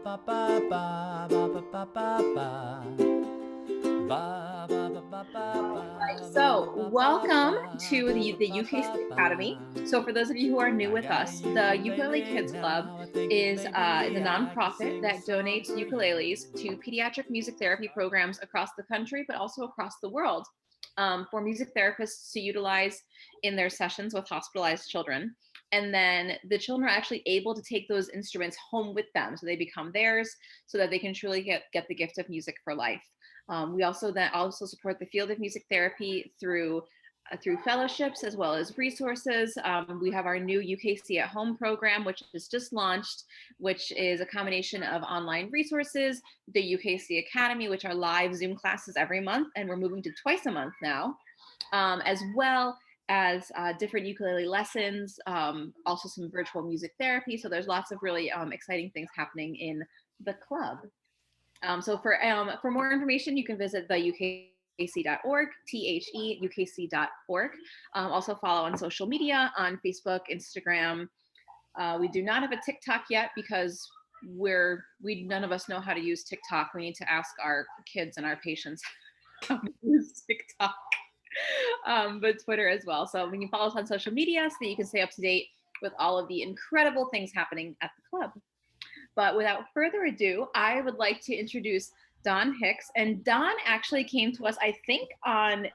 So, welcome to the UKC Academy. So, for those of you who are new with us, the Ukulele Kids Club is a nonprofit that donates ukuleles to pediatric music therapy programs across the country, but also across the world, for music therapists to utilize in their sessions with hospitalized children. And then the children are actually able to take those instruments home with them, so they become theirs, so that they can truly get the gift of music for life. We also support the field of music therapy through fellowships as well as resources. We have our new UKC at Home program, which is just launched, which is a combination of online resources, the UKC Academy, which are live Zoom classes every month, and we're moving to twice a month now, as well as different ukulele lessons, also some virtual music therapy. So there's lots of really exciting things happening in the club. So for more information, you can visit the ukc.org, THEUKC.org. Also follow on social media on Facebook, Instagram. We do not have a TikTok yet because none of us know how to use TikTok. We need to ask our kids and our patients how to use TikTok. But Twitter as well. So when you follow us on social media so that you can stay up to date with all of the incredible things happening at the club. But without further ado, I would like to introduce Don Hicks. And Don actually came to us, I think, on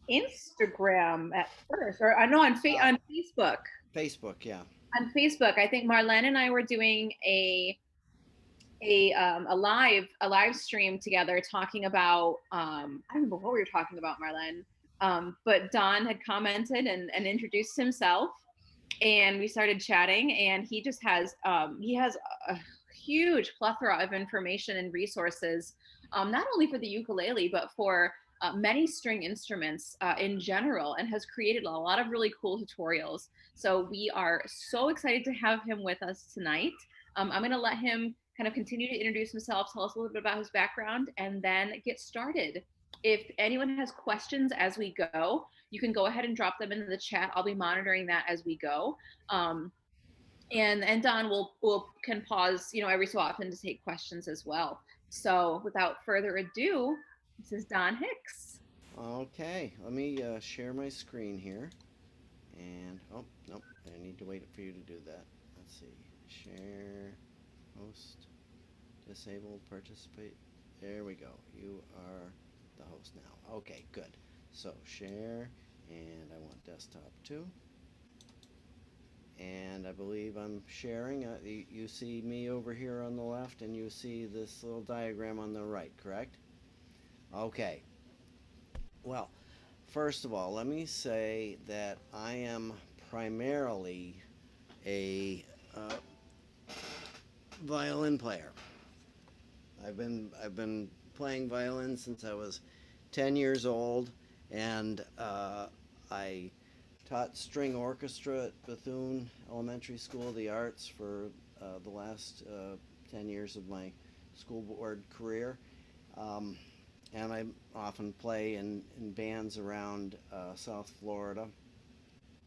Instagram at first, or no, on Facebook. Facebook, yeah. On Facebook, I think Marlene and I were doing a live stream together talking about I don't remember what we were talking about, Marlene. But Don had commented and introduced himself, and we started chatting, and he just has he has a huge plethora of information and resources, not only for the ukulele, but for many string instruments in general, and has created a lot of really cool tutorials. So we are so excited to have him with us tonight. I'm going to let him kind of continue to introduce himself, tell us a little bit about his background, and then get started. If anyone has questions as we go, you can go ahead and drop them into the chat. I'll be monitoring that as we go. And Don can pause, every so often to take questions as well. So without further ado, this is Don Hicks. Okay, let me share my screen here. And, oh, nope, I need to wait for you to do that. Let's see. Share, host, disable, participate. There we go. You are the host now. Okay, good. So, share, and I want desktop too. And I believe I'm sharing. You see me over here on the left, and you see this little diagram on the right, correct? Okay. Well, first of all, let me say that I am primarily a violin player. I've been playing violin since I was 10 years old, and I taught string orchestra at Bethune Elementary School of the Arts for the last 10 years of my school board career. And I often play in bands around South Florida.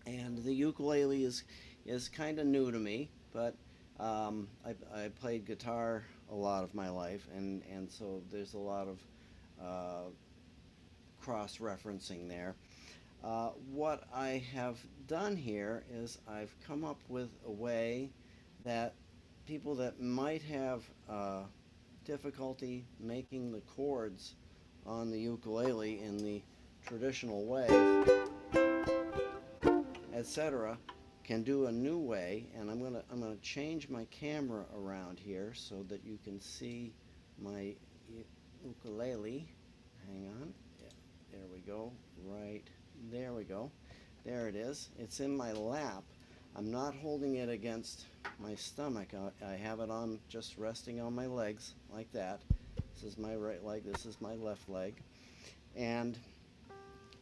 And the ukulele is kind of new to me, but I played guitar a lot of my life, and so there's a lot of cross-referencing there. What I have done here is I've come up with a way that people that might have difficulty making the chords on the ukulele in the traditional way, etc., can do a new way. And I'm gonna change my camera around here so that you can see my ukulele. Hang on. Yeah, there we go. Right there we go. There it is. It's in my lap. I'm not holding it against my stomach. I have it on, just resting on my legs like that. This is my right leg, this is my left leg. And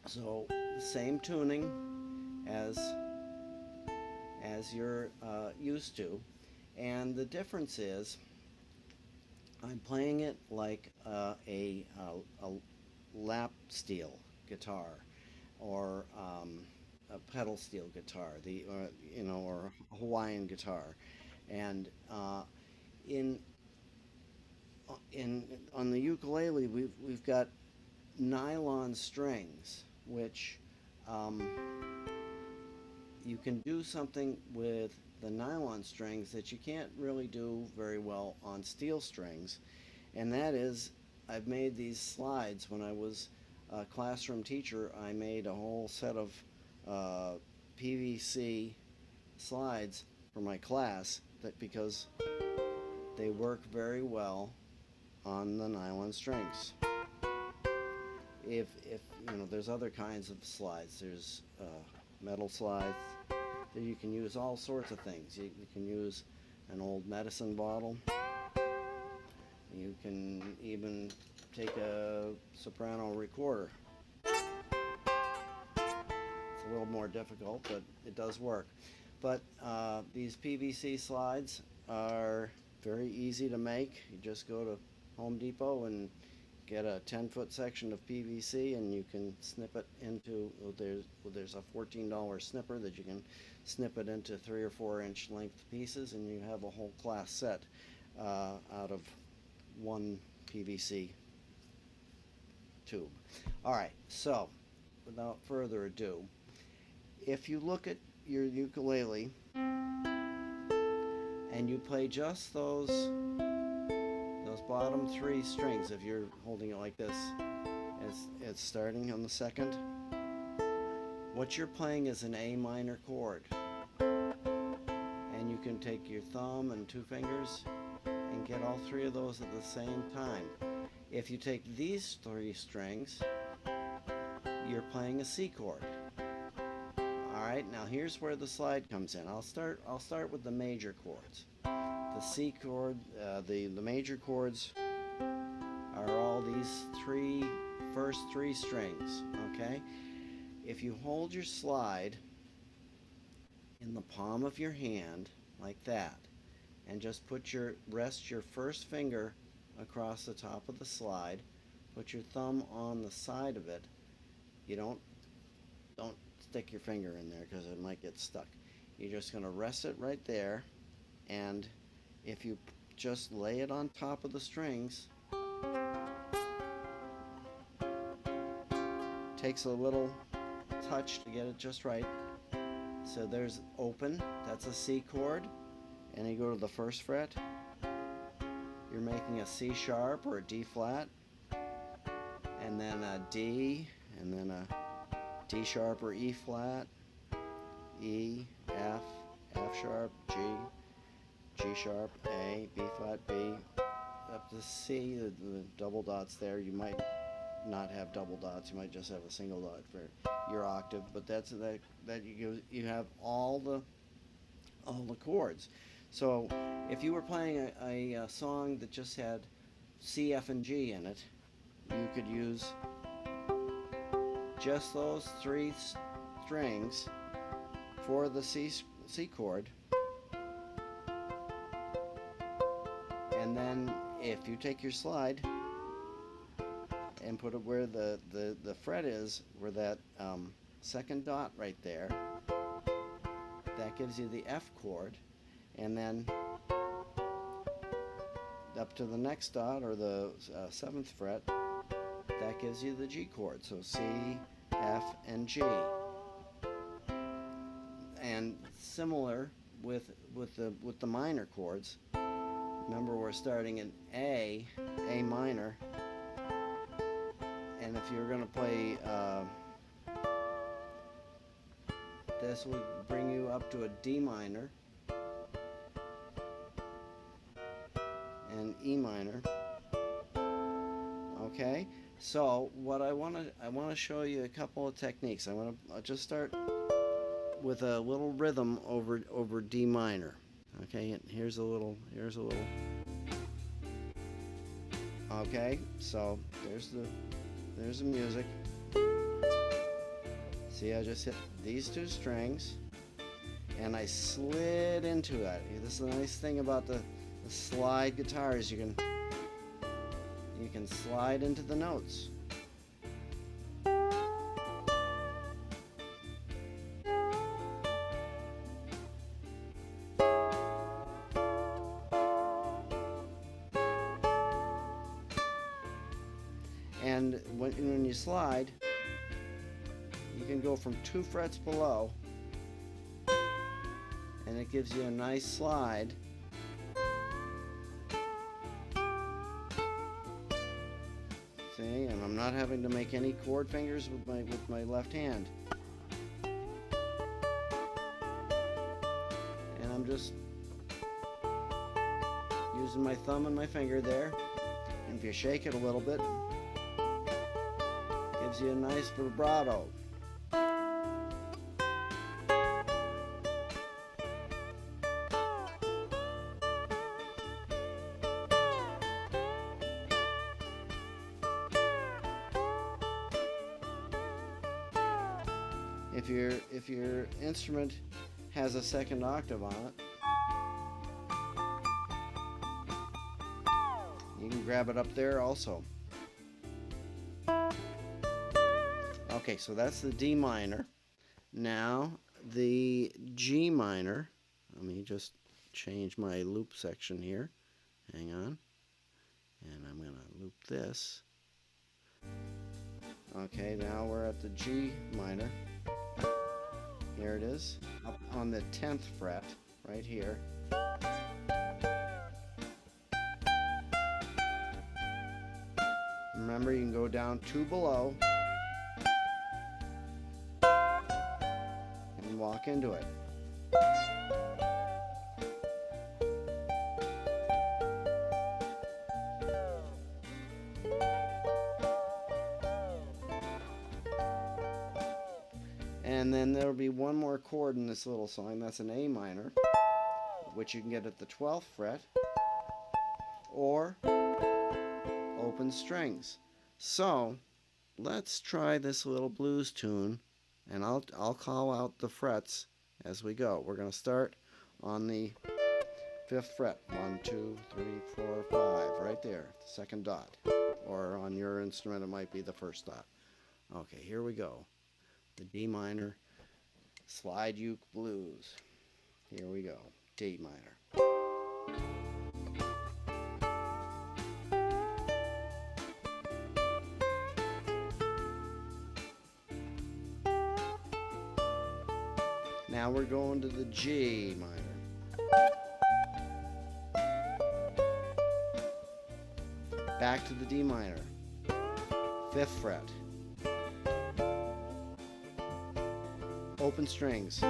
so same tuning as you're used to. And the difference is I'm playing it like a lap steel guitar, or a pedal steel guitar, or a Hawaiian guitar. And in on the ukulele, we've got nylon strings, which you can do something with the nylon strings that you can't really do very well on steel strings, and that is, I've made these slides. When I was a classroom teacher, I made a whole set of PVC slides for my class, because they work very well on the nylon strings. If you know, there's other kinds of slides. There's metal slides. You can use all sorts of things. You can use an old medicine bottle. You can even take a soprano recorder. It's a little more difficult, but it does work. But these PVC slides are very easy to make. You just go to Home Depot and get a 10-foot section of PVC, and you can snip it into, there's a $14 snipper that you can snip it into 3 or 4 inch length pieces, and you have a whole class set out of one PVC tube. Alright, so without further ado, if you look at your ukulele and you play just those bottom 3 strings, if you're holding it like this, it's starting on the second, what you're playing is an A minor chord, and you can take your thumb and 2 fingers and get all 3 of those at the same time. If you take these 3 strings, you're playing a C chord. Alright, now here's where the slide comes in. I'll start with the major chords. The C chord, the major chords are all these first three strings, okay? If you hold your slide in the palm of your hand, like that, and just rest your first finger across the top of the slide, put your thumb on the side of it. You don't stick your finger in there because it might get stuck. You're just going to rest it right there, and if you just lay it on top of the strings, takes a little touch to get it just right. So there's open, that's a C chord, and you go to the first fret, you're making a C sharp or a D flat, and then a D, and then a D sharp or E flat, E, F, F sharp, G, G sharp, A, B flat, B, up to C, the double dots there. You might not have double dots, you might just have a single dot for your octave, but that you have all the chords. So if you were playing a song that just had C, F, and G in it, you could use just those 3 strings for the C chord, and then if you take your slide and put it where the fret is, where that second dot right there, that gives you the F chord, and then up to the next dot, or the 7th fret, that gives you the G chord. So C, F, and G. And similar with the minor chords. Remember, we're starting in A minor, and if you're going to play, this would bring you up to a D minor and E minor. Okay, so what I want to show you a couple of techniques. I'll just start with a little rhythm over D minor. Okay, and here's a little. Okay, so there's the music. See, I just hit these 2 strings, and I slid into it. This is the nice thing about the slide guitars. You can slide into the notes. And when you slide, you can go from 2 frets below, and it gives you a nice slide. See, and I'm not having to make any chord fingers with my left hand. And I'm just using my thumb and my finger there. And if you shake it a little bit, it gives you a nice vibrato. If your instrument has a second octave on it, you can grab it up there also. Okay, so that's the D minor. Now the G minor. Let me just change my loop section here. Hang on. And I'm going to loop this. Okay, now we're at the G minor. Here it is, up on the 10th fret, right here. Remember, you can go down 2 below and walk into it. And then there'll be one more chord in this little song. That's an A minor, which you can get at the 12th fret, or open strings. So let's try this little blues tune, and I'll call out the frets as we go. We're going to start on the 5th fret. 1, 2, 3, 4, 5, right there, the 2nd dot. Or on your instrument, it might be the 1st dot. Okay, here we go. The D minor slide uke blues. Here we go. D minor. Now we're going to the G minor. Back to the D minor. 5th fret. Open strings.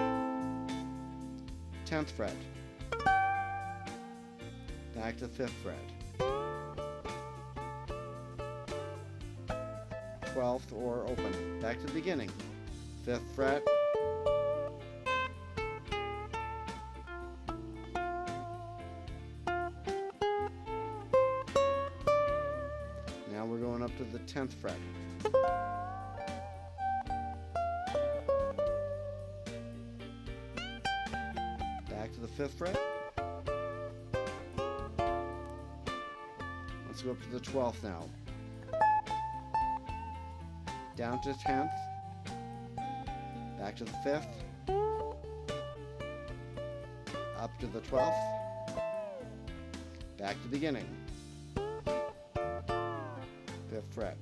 10th fret. Back to 5th fret. 12th or open. Back to the beginning. 5th fret. Now we're going up to the 10th fret. Back to the 5th fret. Let's go up to the 12th now. Down to 10th. Back to the 5th. Up to the 12th. Back to the beginning. 5th fret.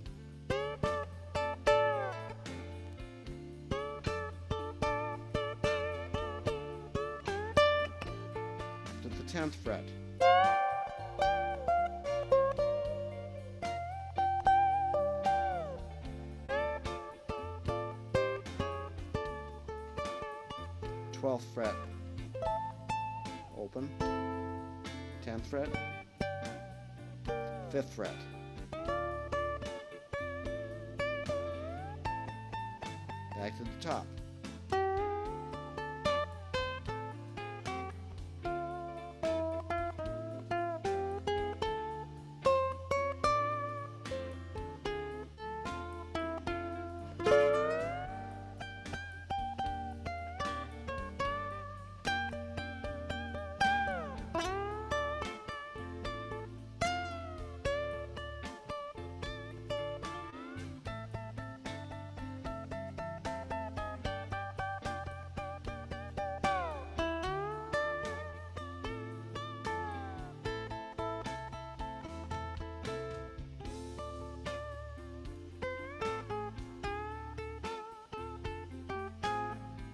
To the 10th fret. Twelfth fret. Open. 10th fret. 5th fret. Back to the top.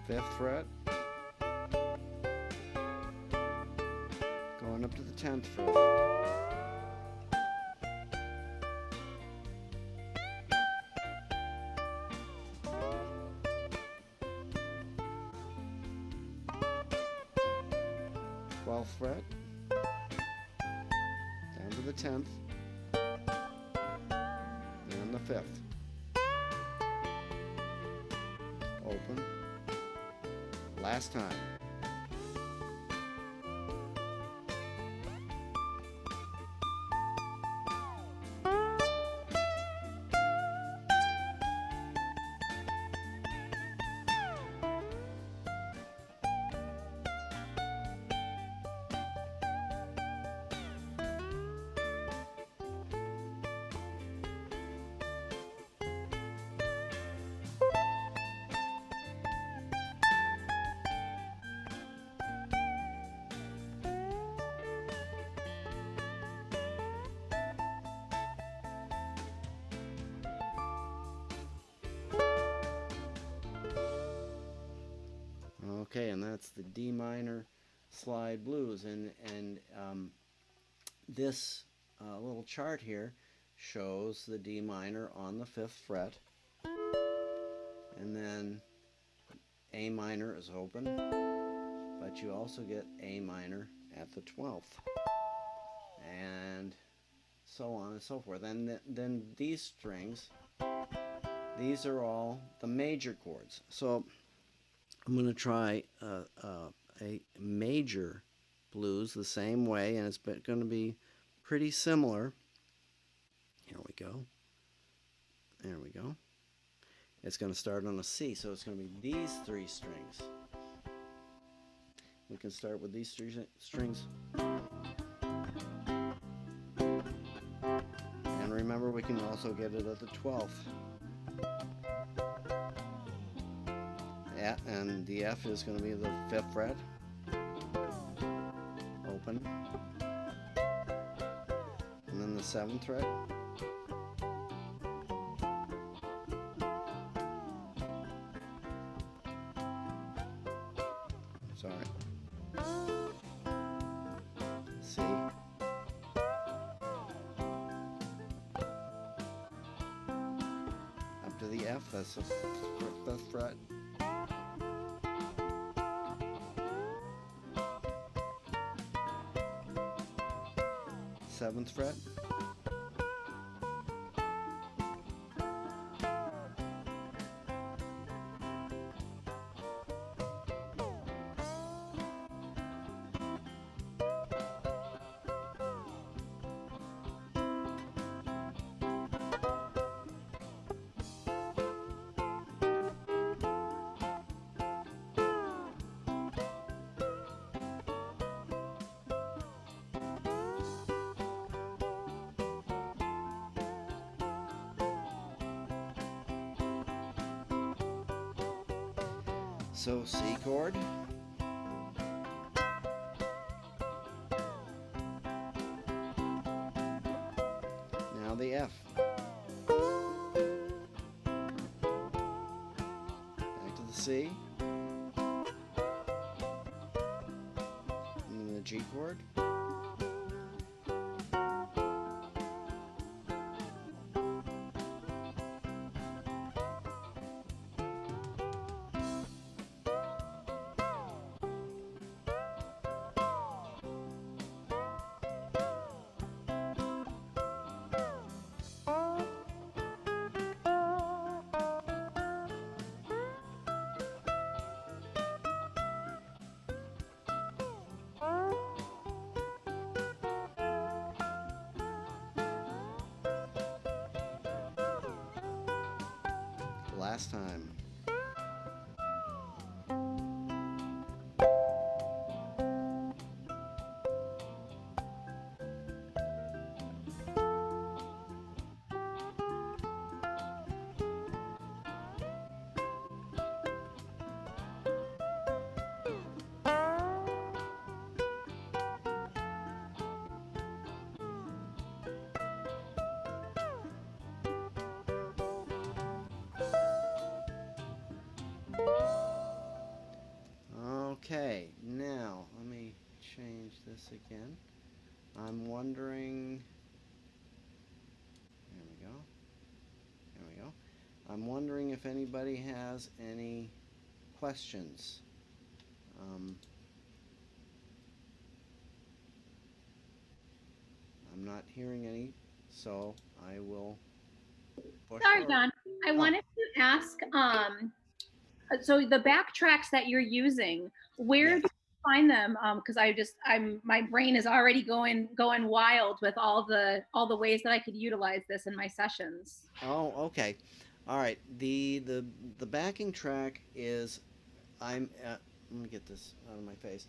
5th fret, going up to the 10th fret, 12th fret, down to the 10th, and the 5th. Open. Last time. Okay, and that's the D minor slide blues, and this little chart here shows the D minor on the 5th fret, and then A minor is open, but you also get A minor at the 12th, and so on and so forth. And then these strings, these are all the major chords. So I'm going to try a major blues the same way, and it's going to be pretty similar. Here we go. There we go. It's going to start on a C, so it's going to be these 3 strings. We can start with these 3 strings. And remember, we can also get it at the 12th. And the F is going to be the 5th fret, open, and then the 7th fret, C, up to the F, that's the 5th fret, 7th fret, so C chord, now the F, back to the C, and then the G chord, last time. Okay, now let me change this again. I'm wondering, there we go, there we go. I'm wondering if anybody has any questions. I'm not hearing any, so I will push Sorry, forward. Don. I Oh, wanted to ask, so the backtracks that you're using, where do yes. you find them? Because my brain is already going wild with all the ways that I could utilize this in my sessions. Oh, okay. All right. The backing track is let me get this out of my face.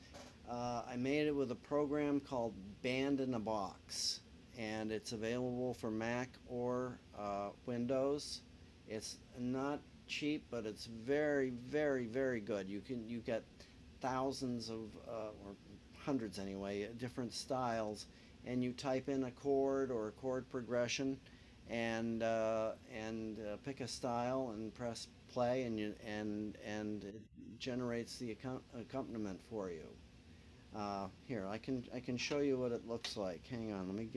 I made it with a program called Band in a Box, and it's available for Mac or Windows. It's not cheap, but it's very, very, very good. You get thousands of or hundreds anyway, different styles, and you type in a chord or a chord progression, and pick a style and press play, and it generates the accompaniment for you. Here, I can show you what it looks like. Hang on, let me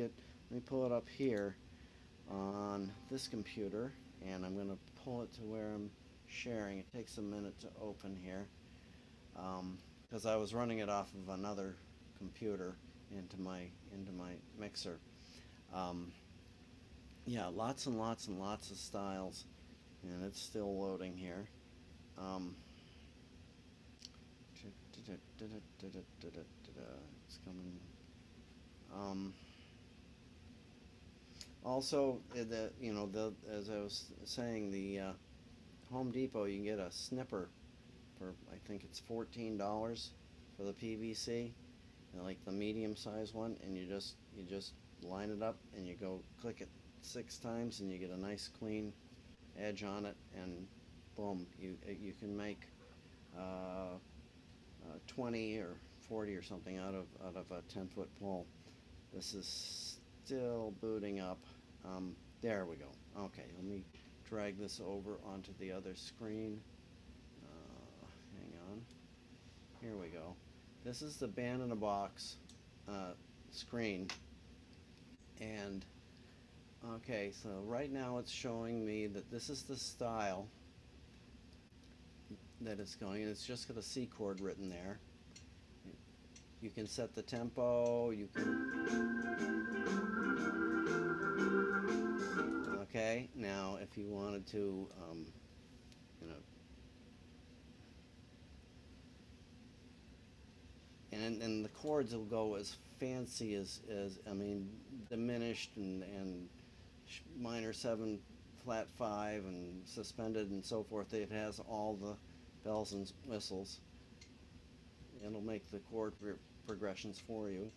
pull it up here on this computer, and I'm going to pull it to where I'm sharing. It takes a minute to open here, because I was running it off of another computer into my mixer. Um, yeah, lots and lots and lots of styles, and it's still loading here. Um, it's coming. Um, Also, as I was saying, the Home Depot, you can get a snipper for, I think it's $14 for the PVC, like the medium size one, and you just line it up and you go click it 6 times and you get a nice clean edge on it, and boom, you can make uh, 20 or 40 or something out of a 10-foot pole. This is still booting up. There we go. Okay, let me drag this over onto the other screen. Hang on. Here we go. This is the Band in a Box screen. And okay, so right now it's showing me that this is the style that it's going. It's just got a C chord written there. You can set the tempo. You can. Okay, now if you wanted to, you know, and the chords will go as fancy as I mean, diminished and minor 7, flat 5, and suspended and so forth. It has all the bells and whistles. It'll make the chord progressions for you.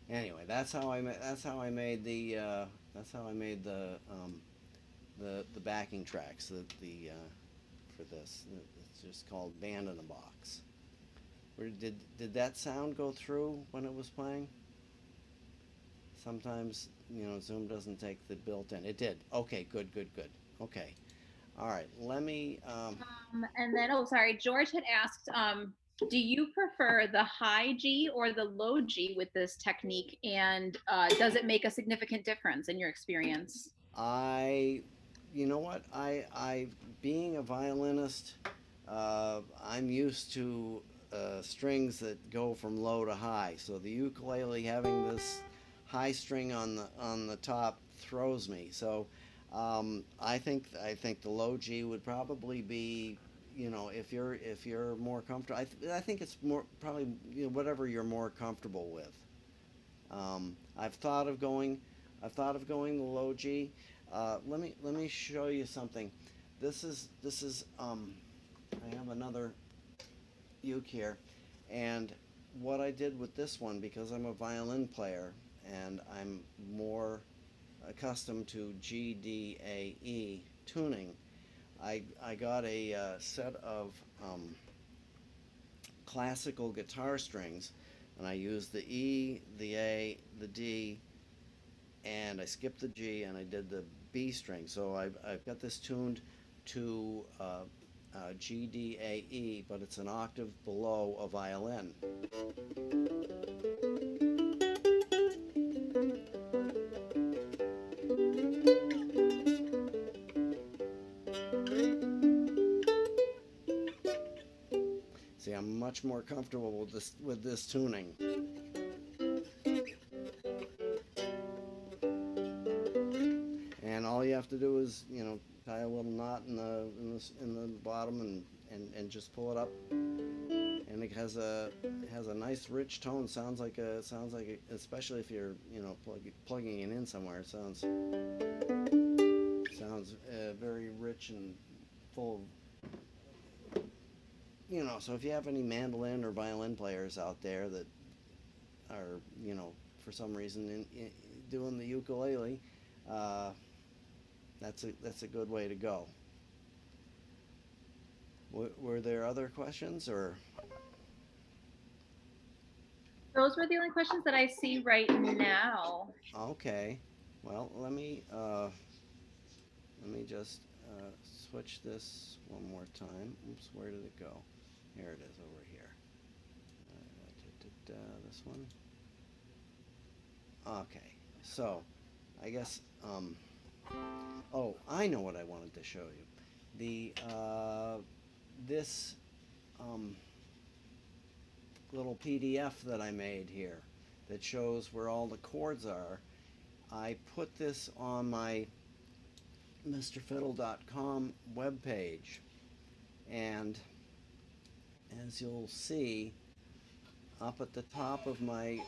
Anyway, that's how I made the backing tracks for this. It's just called Band in a Box. Did that sound go through when it was playing? Sometimes Zoom doesn't take the built-in. It did. Okay, good, good, good. Okay, all right. Let me. And then, oh, sorry, George had asked, do you prefer the high G or the low G with this technique? And does it make a significant difference in your experience? You know what? Being a violinist, I'm used to strings that go from low to high. So the ukulele having this high string on the top throws me. So I think the low G would probably be, if you're more comfortable. I think it's more probably whatever you're more comfortable with. Um, I've thought of going, I've thought of going the low G. Let me show you something. This is. I have another uke here, and what I did with this one, because I'm a violin player and I'm more accustomed to G, D, A, E tuning, I got a set of classical guitar strings, and I used the E, the A, the D, and I skipped the G and I did the B string. So I've got this tuned to G, D, A, E, but it's an octave below a violin. See, I'm much more comfortable with this tuning. And all you have to do is, you know, tie a little knot in the bottom and just pull it up. And it has a nice rich tone. Sounds like especially if you're, you know, plugging it in somewhere. It sounds very rich and full of, you know. So if you have any mandolin or violin players out there that are, you know, for some reason doing the ukulele, that's a good way to go. Were there other questions or? Those were the only questions that I see right now. Okay. Well, let me just switch this one more time. Oops, where did it go? Here it is over here. This one. Okay. So, I guess. Oh, I know what I wanted to show you. The this little PDF that I made here that shows where all the chords are. I put this on my MrFiddle.com webpage, and as you'll see, up at the top of my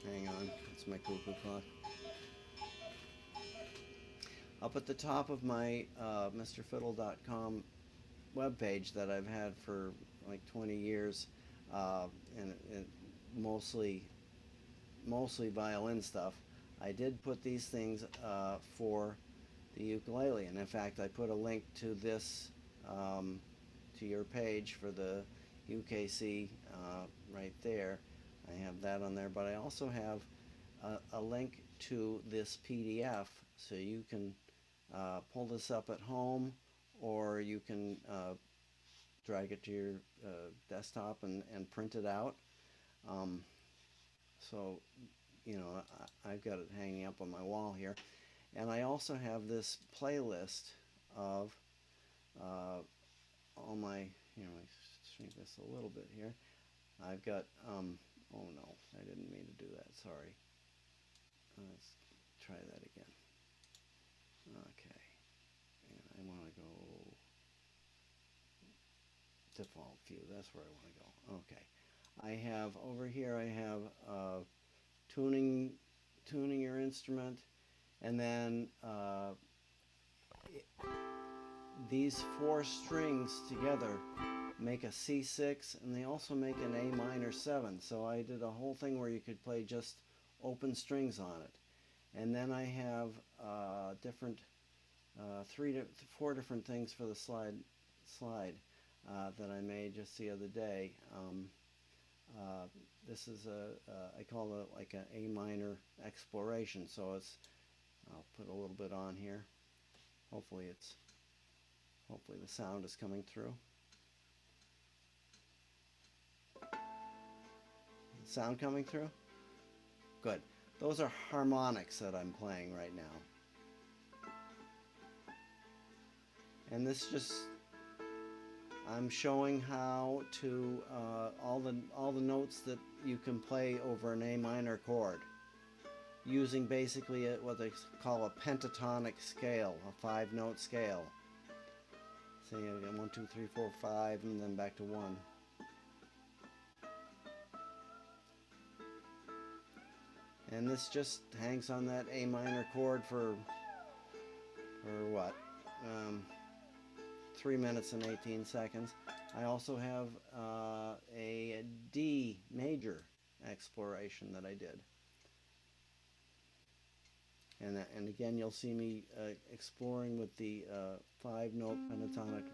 hang on, it's my cuckoo clock. Up at the top of my MrFiddle.com webpage that I've had for like 20 years, and mostly violin stuff, I did put these things for the ukulele, and in fact I put a link to this to your page for the UKC right there. I have that on there, but I also have a link to this PDF, so you can pull this up at home, or you can drag it to your desktop and print it out. So, you know, I've got it hanging up on my wall here. And I also have this playlist of all my, you know, shrink this a little bit here. I've got, oh no, I didn't mean to do that, sorry. Let's try that again. Okay, and I want to go default view, that's where I want to go. Okay, I have, over here I have tuning your instrument, and then these four strings together make a C6, and they also make an A minor 7. So I did a whole thing where you could play just open strings on it. And then I have different four different things for the slide that I made just the other day. This is I call it like an A minor exploration. So I'll put a little bit on here. Hopefully the sound is coming through. Sound coming through? Good. Those are harmonics that I'm playing right now. And this just, I'm showing how to all the notes that you can play over an A minor chord, using basically what they call a pentatonic scale, a 5-note scale. So you get 1, 2, 3, 4, 5, and then back to 1. And this just hangs on that A minor chord for what? 3 minutes and 18 seconds. I also have a D major exploration that I did. And again, you'll see me exploring with the 5-note pentatonic.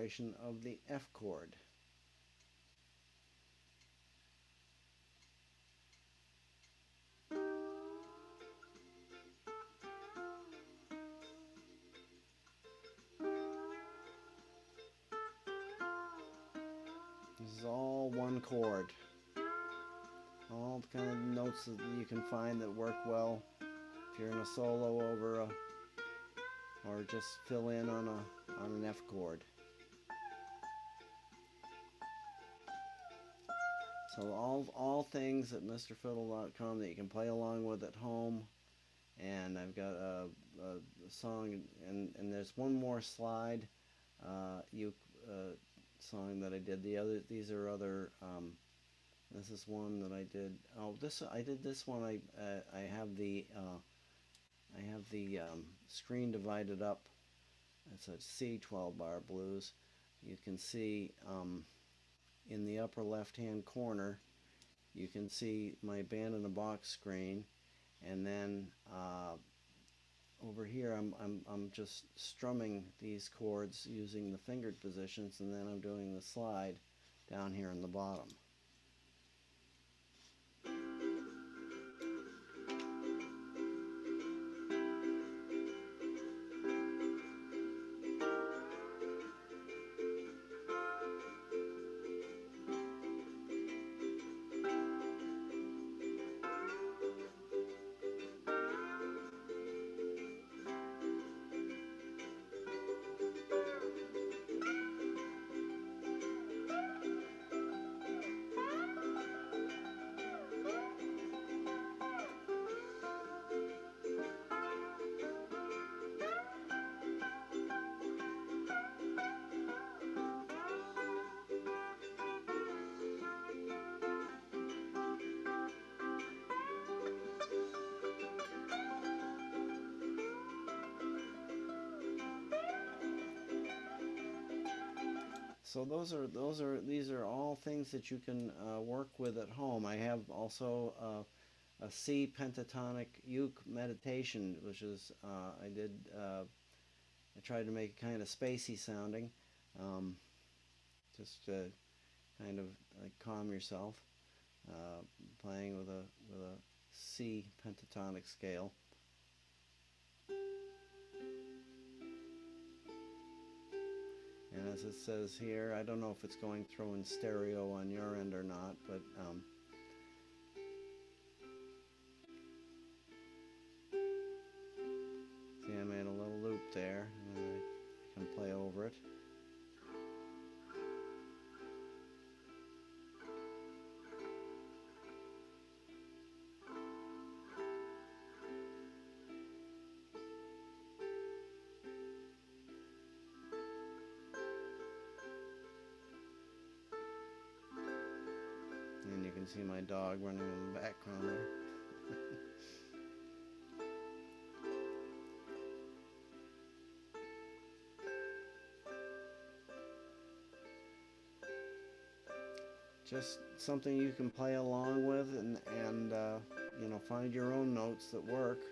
vibration of the F chord. This is all one chord. All the kind of notes that you can find that work well if you're in a solo over a, or just fill in on an F chord. So all things at MrFiddle.com that you can play along with at home. And I've got a song, and there's one more slide uke song that I did. These are other. This is one that I did. Oh, I did this one. I have the screen divided up. It's a C12 Bar Blues. You can see in the upper left-hand corner, you can see my band in a box screen, and then over here I'm just strumming these chords using the fingered positions, and then I'm doing the slide down here in the bottom. So these are all things that you can work with at home. I have also a C Pentatonic Uke Meditation, which is I tried to make it kind of spacey sounding, just to kind of like calm yourself, playing with a C Pentatonic Scale. And as it says here, I don't know if it's going through in stereo on your end or not, but see, I made a little loop there, and I can play over it. And you can see my dog running in the background there. Just something you can play along with, and you know, find your own notes that work.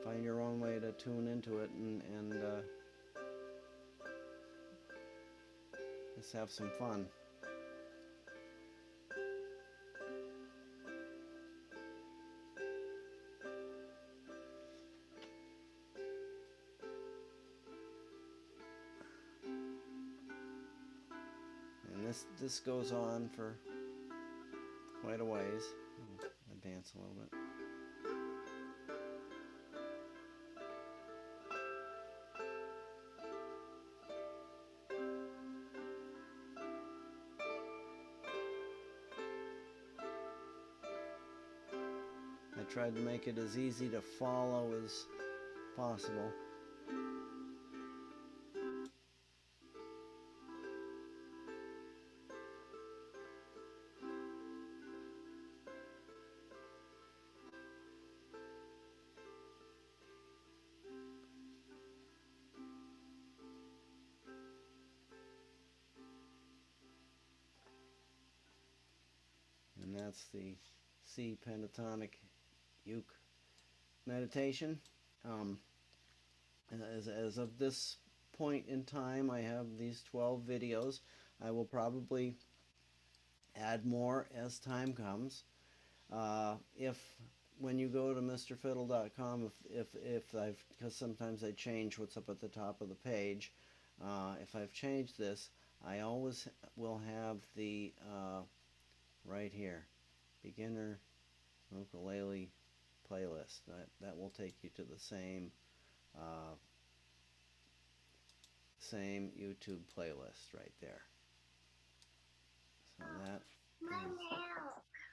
Find your own way to tune into it, and just have some fun. And this goes on for quite a ways. I'll dance a little bit. I tried to make it as easy to follow as possible. And that's the C Pentatonic Uke Meditation. As of this point in time, I have these 12 videos. I will probably add more as time comes. If when you go to mrfiddle.com, if I've, because sometimes I change what's up at the top of the page, if I've changed this, I always will have the right here, beginner ukulele playlist. That will take you to the same same YouTube playlist right there. So that is,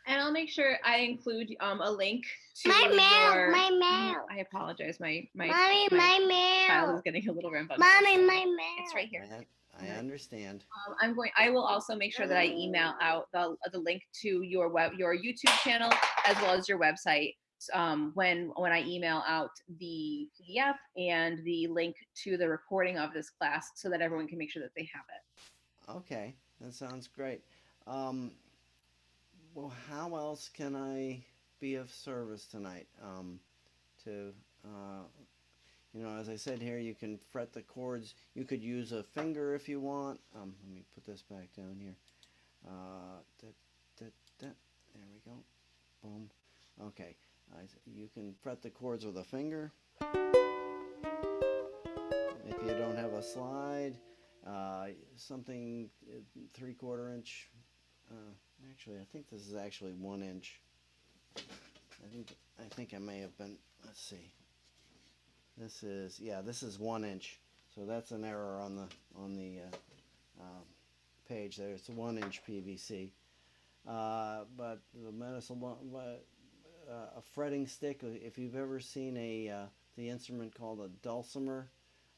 and I'll make sure I include a link to My your... mail, my mail. I apologize. My Mommy, my child is mail. getting a little rambunctious. Mommy, my mail. It's right here. I understand. I will also make sure that I email out the link to your YouTube channel as well as your website when I email out the PDF and the link to the recording of this class, so that everyone can make sure that they have it. Okay, that sounds great. Well, how else can I be of service tonight? You know, as I said here, you can fret the chords. You could use a finger if you want. Let me put this back down here. There we go. Boom. Okay. You can fret the chords with a finger. If you don't have a slide, something 3/4 inch. Actually, I think this is actually 1 inch. I think I may have been. Let's see. This is, yeah, this is 1 inch. So that's an error on the page there. It's a 1 inch PVC. But the medicine, a fretting stick. If you've ever seen the instrument called a dulcimer,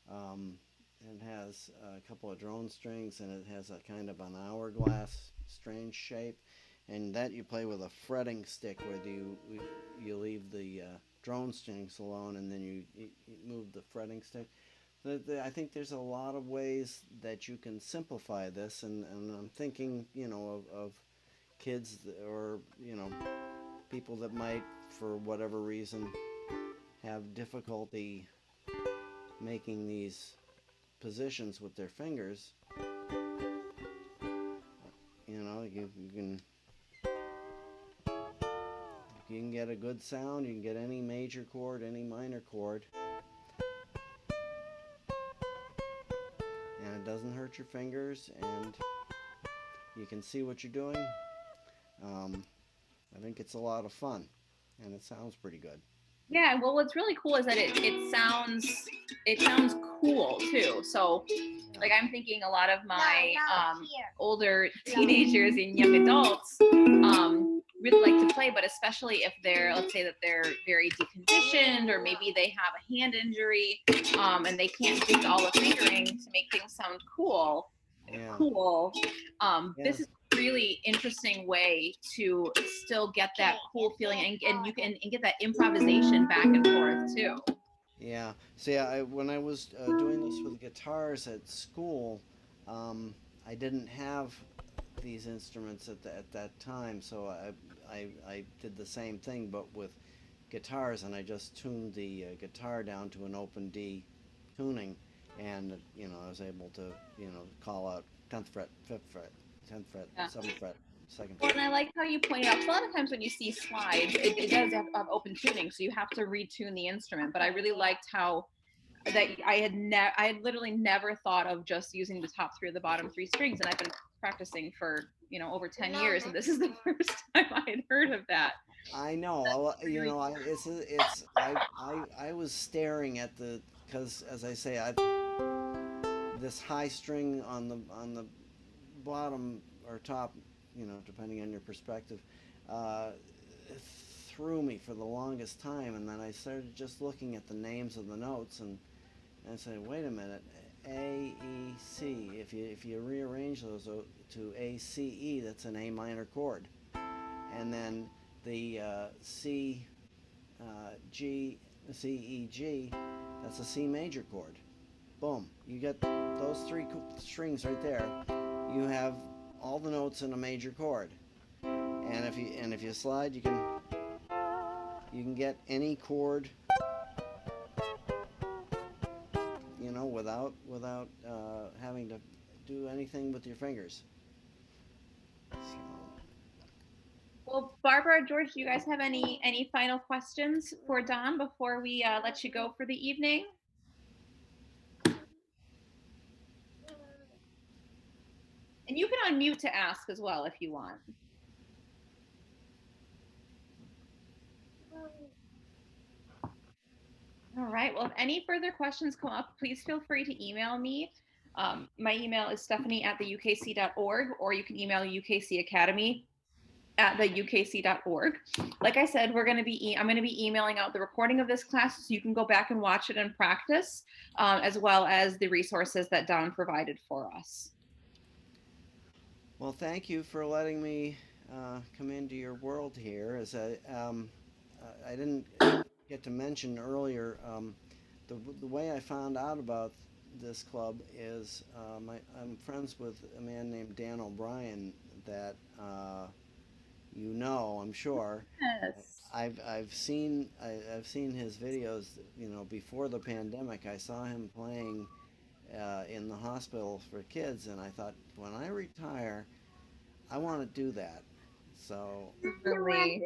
it has a couple of drone strings, and it has a kind of an hourglass strange shape, and that you play with a fretting stick, where you leave the drone strings alone, and then you move the fretting stick. I think there's a lot of ways that you can simplify this, and I'm thinking, you know, of kids, or, you know, people that might, for whatever reason, have difficulty making these positions with their fingers. You know, you can get a good sound. You can get any major chord, any minor chord, and it doesn't hurt your fingers, and you can see what you're doing. I think it's a lot of fun, and it sounds pretty good. Yeah, well, what's really cool is that it sounds cool too. So, like, I'm thinking a lot of my older teenagers and young adults really like to play, but especially if let's say that they're very deconditioned, or maybe they have a hand injury, and they can't do all the fingering to make things sound cool. Yeah. This is a really interesting way to still get that cool feeling, and you can get that improvisation back and forth too. Yeah. See, when I was doing this with guitars at school, I didn't have these instruments at that time, so I did the same thing, but with guitars, and I just tuned the guitar down to an open D tuning, and you know, I was able to, you know, call out 10th fret, 5th fret, 10th fret, Yeah. 7th fret, 2nd Well, fret. and I like how you pointed out, a lot of times when you see slides, it does have open tuning, so you have to retune the instrument. But I really liked how that I had literally never thought of just using the top 3 or the bottom 3 strings, and I've been practicing for, you know, over 10 years, and this is the first time I had heard of that. I know, you know, I was staring at because as I say, this high string on the bottom or top, you know, depending on your perspective, threw me for the longest time, and then I started just looking at the names of the notes, and I said, wait a minute, A, E, C. If you rearrange those to A, C, E, that's an A minor chord, and then the C, G, C, E, G, that's a C major chord. Boom, you get those 3 strings right there. You have all the notes in a major chord, and if you slide, you can get any chord, you know, without having to do anything with your fingers. So, Well, Barbara, George, do you guys have any final questions for Don before we let you go for the evening? And you can unmute to ask as well if you want. All right. Well, if any further questions come up, please feel free to email me. My email is stephanie@theukc.org, or you can email UKC Academy at theukc.org. Like I said, I'm going to be emailing out the recording of this class so you can go back and watch it and practice, as well as the resources that Don provided for us. well, thank you for letting me come into your world here. I didn't get to mention earlier, the way I found out about this club is I'm friends with a man named Dan O'Brien that I'm sure. Yes. I've seen his videos. Before the pandemic, I saw him playing in the hospital for kids, and I thought, when I retire, I want to do that. So Really,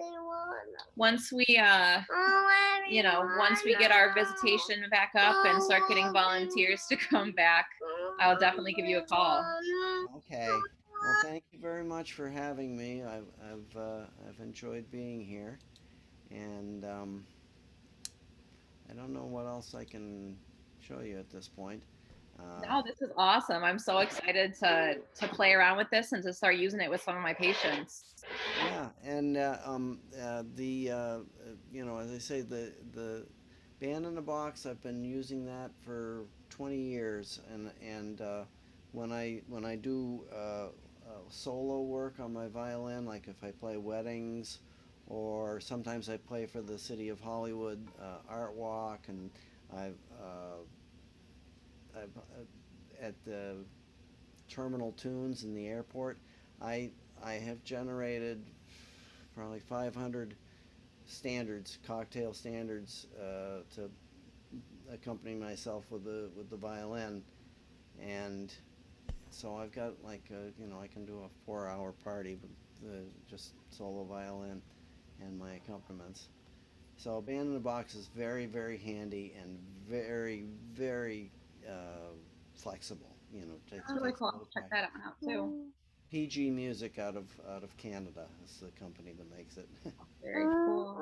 once we once we get our visitation back up and start getting volunteers to come back, I'll definitely give you a call. okay. Well, thank you very much for having me. I've enjoyed being here, and I don't know what else I can show you at this point. No, this is awesome. I'm so excited to play around with this and to start using it with some of my patients. Yeah, and as I say, the band in the box. I've been using that for 20 years, and when I do solo work on my violin, like if I play weddings, or sometimes I play for the City of Hollywood Art Walk, and I've at the Terminal Tunes in the airport. I I have generated probably 500 standards, cocktail standards, to accompany myself with the violin, and so I've got I can do a 4-hour party with just solo violin and my accompaniments. So band in the box is very, very handy and very, very flexible. That's really Takes cool. a I'll little check practice. that one out too. PG Music out of Canada is the company that makes it. Very cool.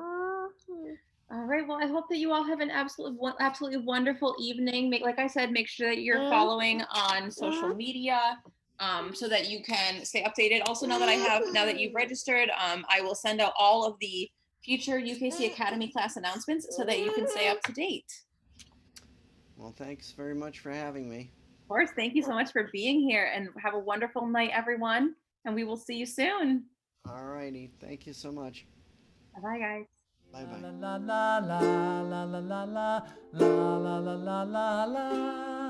All right. Well, I hope that you all have an absolutely wonderful evening. Like I said, make sure that you're following on social media, so that you can stay updated. Also, now that you've registered, I will send out all of the future UKC Academy class announcements so that you can stay up to date. Well, thanks very much for having me. Of course. Thank you so much for being here, and have a wonderful night, everyone. And we will see you soon. All righty. Thank you so much. Bye bye, guys. Bye bye. La la la la la la la la la la la la la.